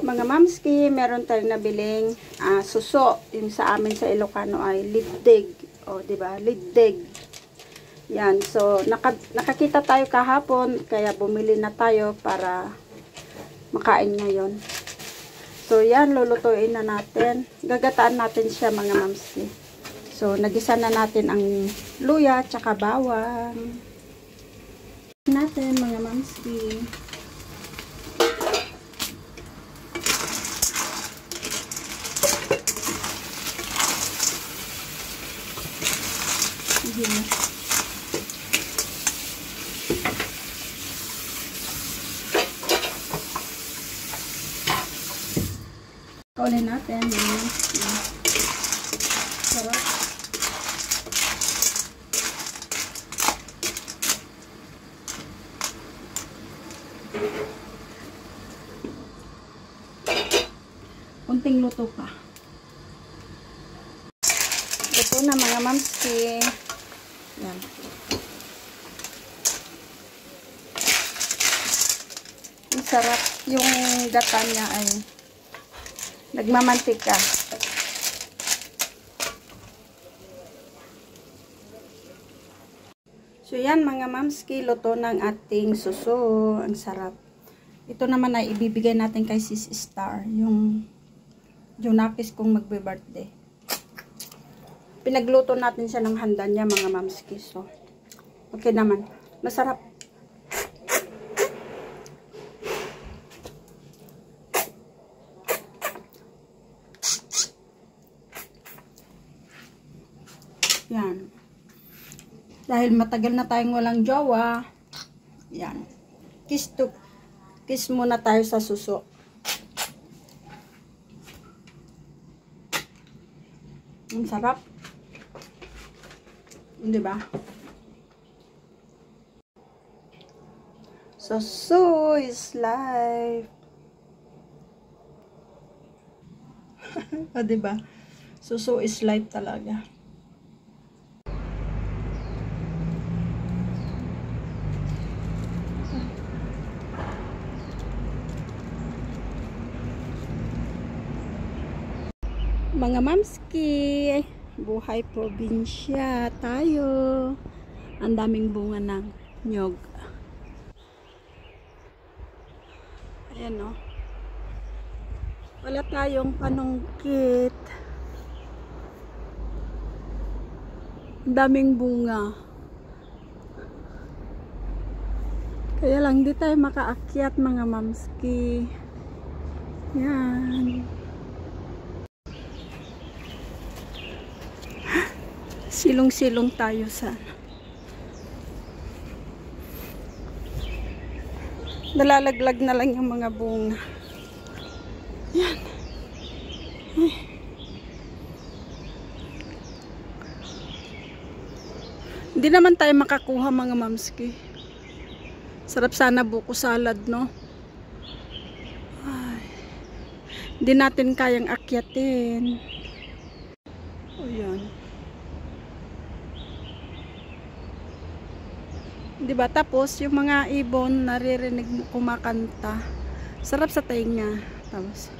Mga mamski, meron tayong nabiling suso. Yung sa amin sa Ilocano ay liddig. O, diba? Liddig. Yan. So, nakakita tayo kahapon, kaya bumili na tayo para makain ngayon. So, yan. Lulutuin na natin. Gagataan natin siya, mga mamski. So, nagisa na natin ang luya, tsaka bawang. Natin, mga mamski. Kaulin natin. Sarap. Kunting luto pa. Ito na, mga mamski. Yan. Ang sarap. Yung gata niya ay nagmamantika. So yan, mga mamski, luto ng ating suso. Ang sarap. Ito naman ay ibibigay natin kay Sis Star, yung junakis kong magbe-birthday. Pinagluto natin siya ng handa niya, mga mamski. So, okay naman. Masarap. Yan. Dahil matagal na tayong walang jowa, yan. Kiss muna tayo sa suso. Ang sarap. Diba? Suso is life. O, diba? Suso is life talaga. Mga mamski, buhay probinsya tayo. Ang daming bunga ng nyog. Ayan, o. Wala tayong panungkit. Ang daming bunga. Kaya lang di tayo makaakyat, mga mamski. Yan. Silong-silong tayo sa nalalaglag na lang yung mga bunga. Yan. Ay. Hindi naman tayo makakuha, mga mamski. Sarap sana buko salad, no? Ay. Hindi natin kayang akyatin. O yan. Diba? Tapos, yung mga ibon, naririnig mo kumakanta. Sarap sa tainga. Tapos,